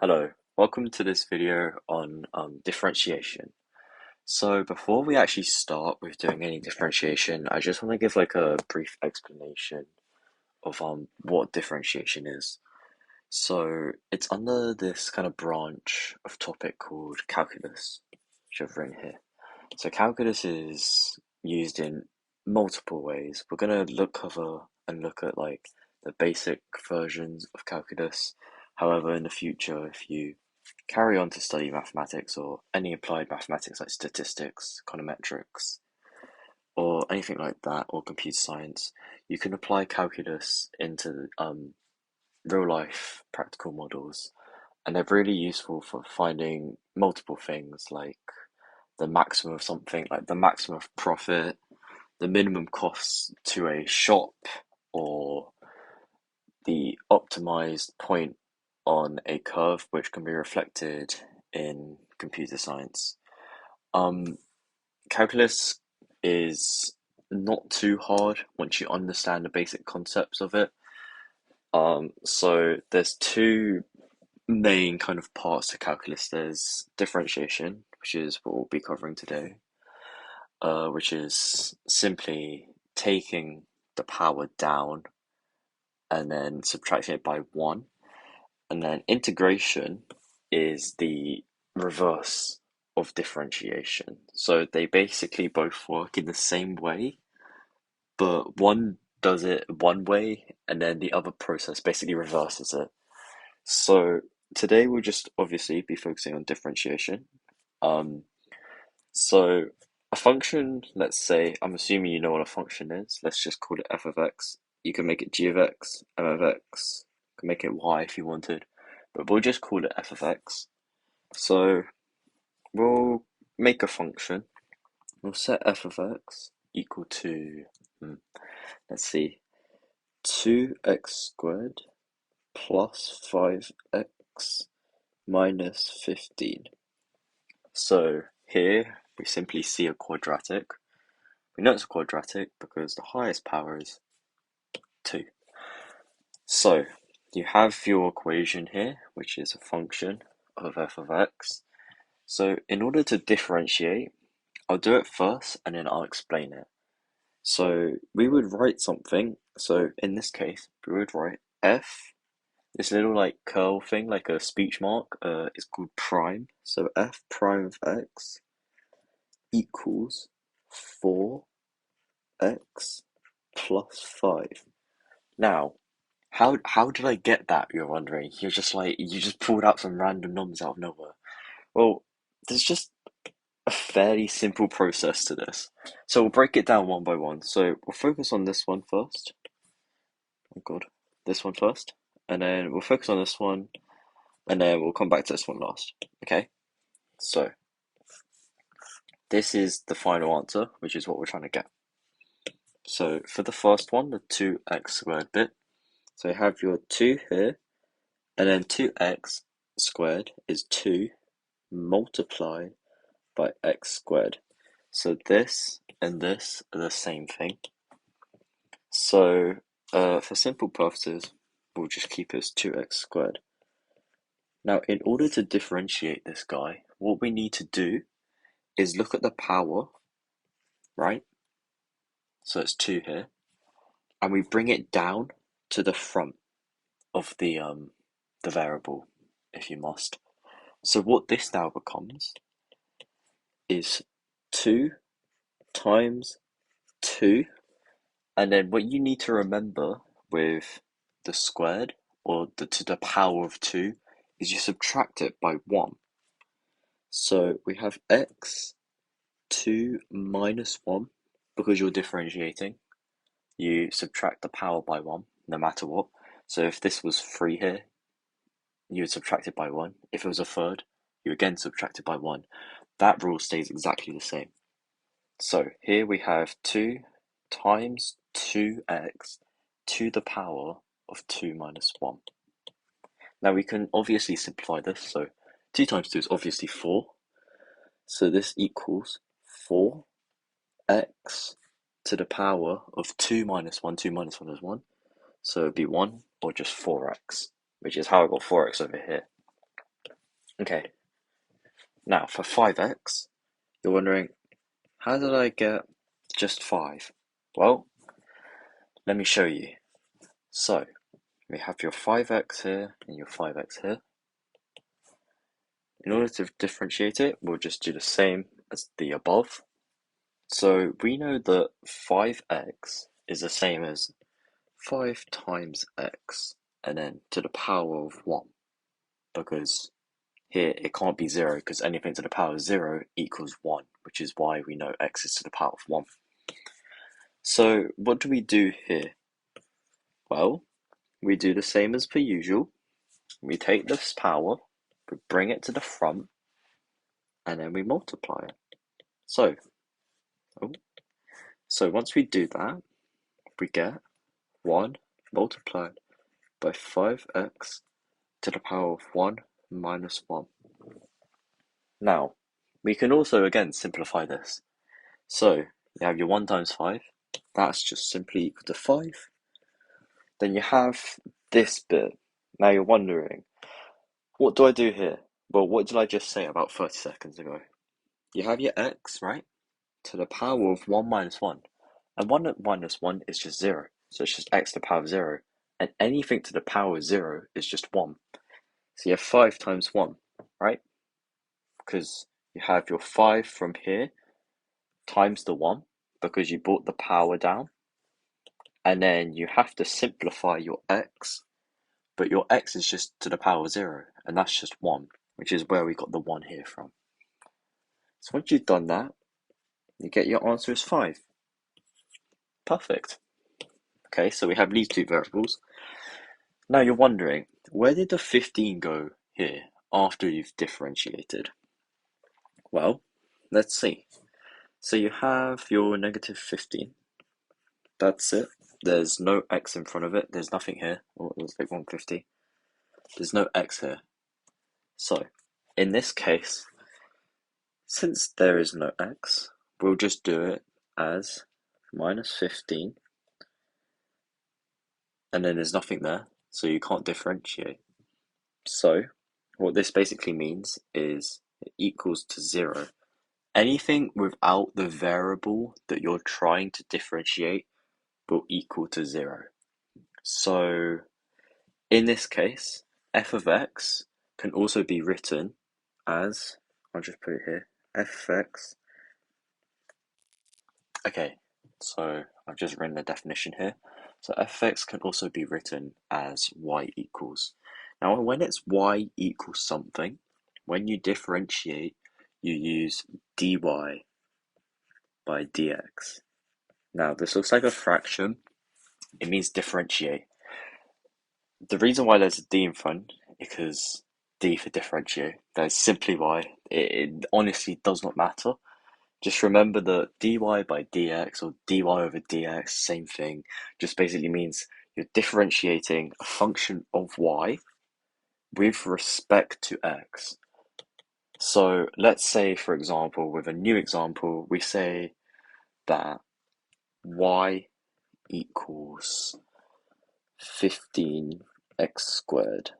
Hello, welcome to this video on differentiation. So before we actually start with doing any differentiation, I just want to give like a brief explanation of what differentiation is. So it's under this kind of branch of topic called calculus, which I've written here. So calculus is used in multiple ways. We're gonna cover and look at like the basic versions of calculus. However, in the future, if you carry on to study mathematics or any applied mathematics like statistics, econometrics, or anything like that, or computer science, you can apply calculus into real life practical models, and they're really useful for finding multiple things like the maximum of something, like the maximum of profit, the minimum costs to a shop, or the optimized point on a curve, which can be reflected in computer science. Um, Calculus is not too hard once you understand the basic concepts of it. So there's two main kind of parts to calculus. There's differentiation, which is what we'll be covering today, which is simply taking the power down and then subtracting it by 1. And then integration is the reverse of differentiation. So they basically both work in the same way, but one does it one way and then the other process basically reverses it. So today we'll just obviously be focusing on differentiation. Um, so a function, let's say, I'm assuming you know what a function is. Let's just call it f of x. You can make it g of x, m of x, you can make it y if you wanted, but we'll just call it f of x. So we'll make a function. We'll set f of x equal to, let's see, 2x squared plus 5x minus 15. So here we simply see a quadratic. We know it's a quadratic because the highest power is 2. So you have your equation here, which is a function of f of x. So in order to differentiate, I'll do it first and then I'll explain it. So we would write something. So in this case, we would write f, this little like curl thing, like a speech mark, is called prime. So f prime of x equals 4x plus 5. Now, how did I get that, you're wondering? You're just like, you just pulled out some random numbers out of nowhere. Well, there's just a fairly simple process to this. So we'll break it down one by one. So we'll focus on this one first. Oh God, this one first. And then we'll focus on this one. And then we'll come back to this one last. Okay? So this is the final answer, which is what we're trying to get. So for the first one, the 2x squared bit, so you have your 2 here, and then 2x squared is 2 multiplied by x squared. So this and this are the same thing. So for simple purposes, we'll just keep it as 2x squared. Now, in order to differentiate this guy, what we need to do is look at the power, right? So it's 2 here, and we bring it down to the front of the variable, if you must. So what this now becomes is 2 times 2, and then what you need to remember with the squared, or to the power of 2, is you subtract it by 1. So we have x 2 minus 1, because you're differentiating, you subtract the power by 1, no matter what. So if this was 3 here, you would subtract it by 1. If it was a third, you again subtract it by 1. That rule stays exactly the same. So here we have 2 times 2x to the power of 2 minus 1. Now we can obviously simplify this, so 2 times 2 is obviously 4. So this equals 4x to the power of 2 minus 1. 2 minus 1 is 1. So it'd be 1 or just 4x, which is how I got 4x over here. Okay, now for 5x, you're wondering, how did I get just 5? Well, let me show you. So, we have your 5x here and your 5x here. In order to differentiate it, we'll just do the same as the above. So we know that 5x is the same as 5 times x and then to the power of 1, because here it can't be 0 because anything to the power of 0 equals 1, which is why we know x is to the power of 1. So what do we do here? Well, we do the same as per usual. We take this power, we bring it to the front, and then we multiply it. So, once we do that, we get 1 multiplied by 5x to the power of 1 minus 1. Now, we can also again simplify this. So, you have your 1 times 5, that's just simply equal to 5. Then you have this bit. Now you're wondering, what do I do here? Well, what did I just say about 30 seconds ago? You have your x, right, to the power of 1 minus 1. And 1 minus 1 is just 0. So it's just x to the power of 0. And anything to the power of 0 is just 1. So you have 5 times 1, right? Because you have your 5 from here times the 1, because you brought the power down. And then you have to simplify your x, but your x is just to the power of 0, and that's just 1, which is where we got the 1 here from. So once you've done that, you get your answer is 5. Perfect. Okay, so we have these two variables. Now you're wondering, where did the 15 go here after you've differentiated? Well, let's see. So you have your negative 15. That's it. There's no x in front of it. There's nothing here. Oh, it looks like 150. There's no x here. So, in this case, since there is no x, we'll just do it as minus 15. And then there's nothing there, so you can't differentiate. So, what this basically means is it equals to 0. Anything without the variable that you're trying to differentiate will equal to 0. So, in this case, f of x can also be written as, I'll just put it here, f of x. Okay, so I've just written the definition here. So f of x can also be written as y equals. Now, when it's y equals something, when you differentiate, you use dy by dx. Now, this looks like a fraction. It means differentiate. The reason why there's a d in front is because d for differentiate. That's simply why. It honestly does not matter. Just remember that dy by dx or dy over dx, same thing. Just basically means you're differentiating a function of y with respect to x. So let's say, for example, with a new example, we say that y equals 15x squared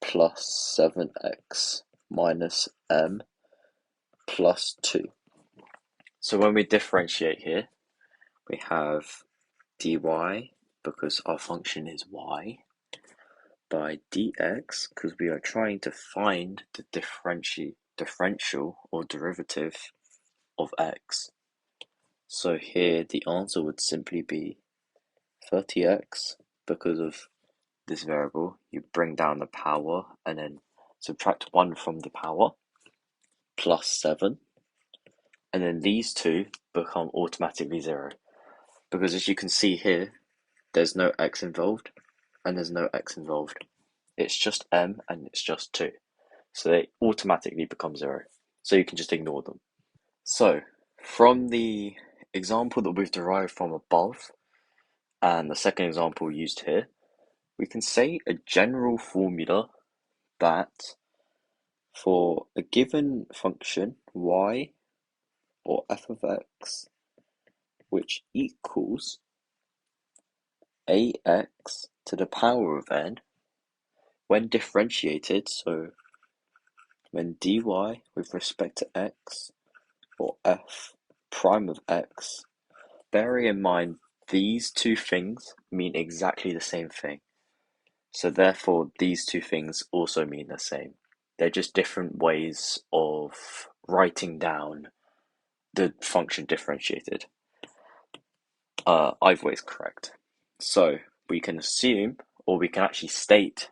plus 7x minus m plus 2. So when we differentiate here, we have dy, because our function is y, by dx, because we are trying to find the differential or derivative of x. So here the answer would simply be 30x, because of this variable, you bring down the power and then subtract 1 from the power, plus 7, and then these two become automatically 0. Because as you can see here, there's no x involved, and there's no x involved. It's just m and it's just 2. So they automatically become 0. So you can just ignore them. So, from the example that we've derived from above, and the second example used here, we can say a general formula that for a given function y or f of x, which equals ax to the power of n, when differentiated, so when dy with respect to x, or f prime of x, bearing in mind these two things mean exactly the same thing. So therefore, these two things also mean the same. They're just different ways of writing down the function differentiated. Either way is correct. So we can assume, or we can actually state,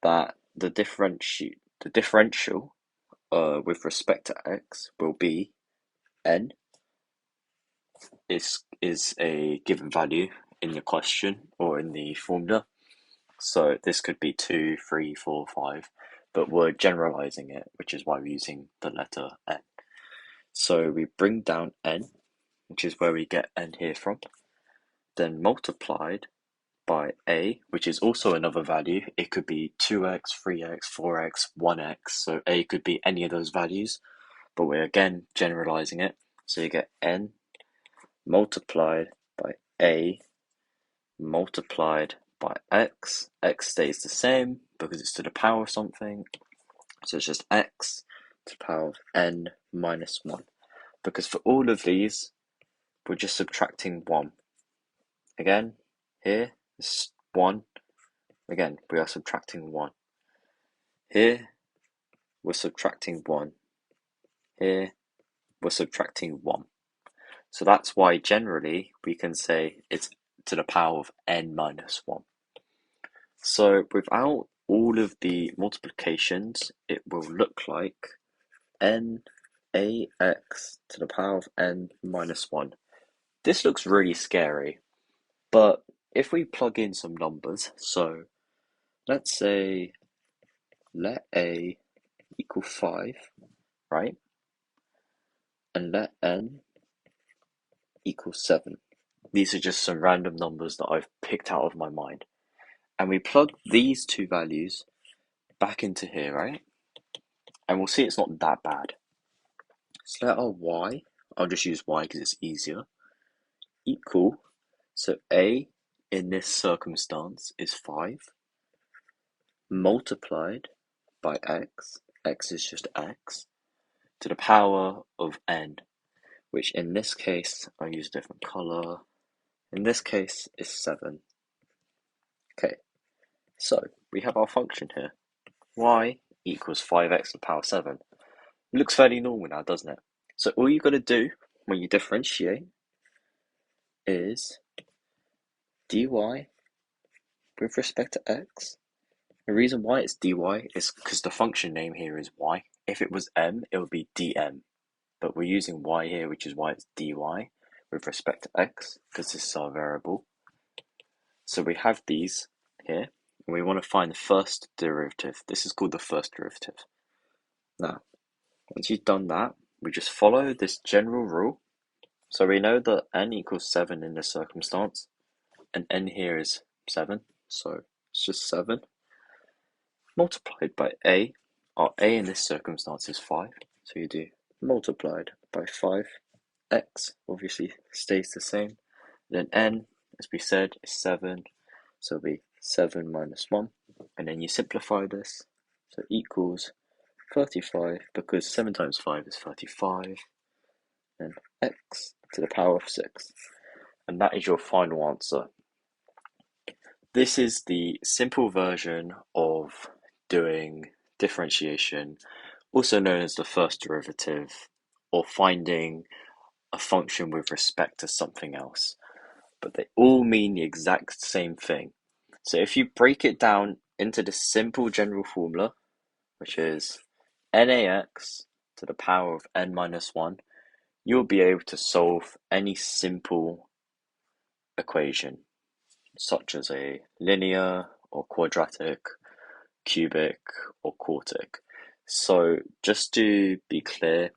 that the differential with respect to x will be n is a given value in the question or in the formula. So this could be 2, 3, 4, 5, but we're generalizing it, which is why we're using the letter n. So we bring down n, which is where we get n here from, then multiplied by a, which is also another value. It could be 2x, 3x, 4x, 1x, so a could be any of those values, but we're again generalizing it. So you get n multiplied by a multiplied by x. X stays the same because it's to the power of something, so it's just x to the power of n minus 1. Because for all of these, we're just subtracting 1. Again, here is 1. Again, we are subtracting 1. Here, we're subtracting 1. Here, we're subtracting 1. So that's why generally we can say it's to the power of n minus 1. So without all of the multiplications, it will look like n ax to the power of n minus 1. This looks really scary, but if we plug in some numbers, so let's say let a equal 5, right? And let n equal 7. These are just some random numbers that I've picked out of my mind. And we plug these two values back into here, right? And we'll see it's not that bad. So let our y, I'll just use y because it's easier, equal, so a in this circumstance is 5, multiplied by x is just x, to the power of n, which in this case, I'll use a different color, in this case is 7. Okay, so we have our function here, y equals 5x to the power 7. It looks fairly normal now, doesn't it? So all you've got to do when you differentiate is dy with respect to x. The reason why it's dy is because the function name here is y. If it was m, it would be dm. But we're using y here, which is why it's dy with respect to x, because this is our variable. So we have these here, and we want to find the first derivative. This is called the first derivative. Now, once you've done that, we just follow this general rule. So we know that n equals 7 in this circumstance, and n here is 7, so it's just 7. Multiplied by a, our a in this circumstance is 5, so you do multiplied by 5, x obviously stays the same, then n, as we said, is 7, so it'll be 7 minus 1, and then you simplify this, so equals 35, because 7 times 5 is 35, and x to the power of 6. And that is your final answer. This is the simple version of doing differentiation, also known as the first derivative, or finding a function with respect to something else. But they all mean the exact same thing. So if you break it down into the simple general formula, which is nax to the power of n minus 1, you'll be able to solve any simple equation, such as a linear or quadratic, cubic or quartic. So just to be clear,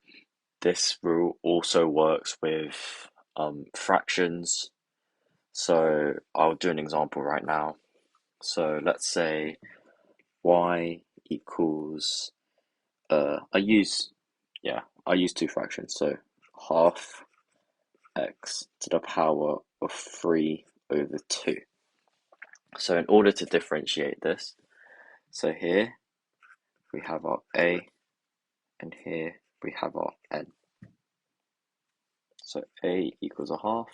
this rule also works with fractions. So I'll do an example right now. So let's say y equals, I use two fractions, so half x to the power of 3 over 2. So in order to differentiate this, so here we have our a, and here we have our n. So a equals a half,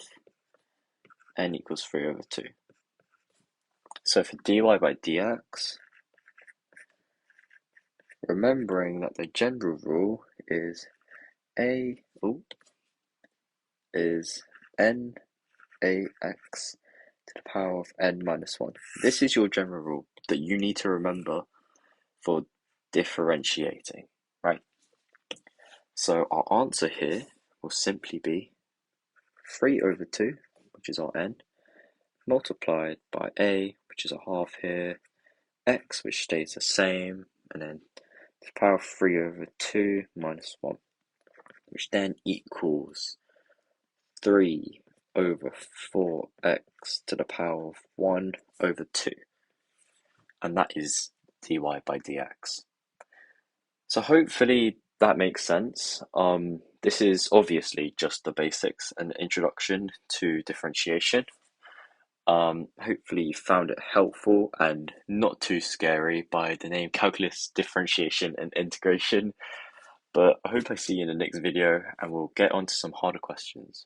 n equals 3 over 2. So for dy by dx, remembering that the general rule is a is n ax to the power of n minus 1. This is your general rule that you need to remember for differentiating, right? So our answer here will simply be 3 over 2, which is our n, multiplied by a, which is a half here, x, which stays the same, and then the power of 3 over 2 minus 1, which then equals 3 over 4x to the power of 1 over 2. And that is dy by dx. So hopefully that makes sense. This is obviously just the basics and introduction to differentiation. Hopefully you found it helpful and not too scary by the name calculus, differentiation, and integration. But I hope I see you in the next video and we'll get on to some harder questions.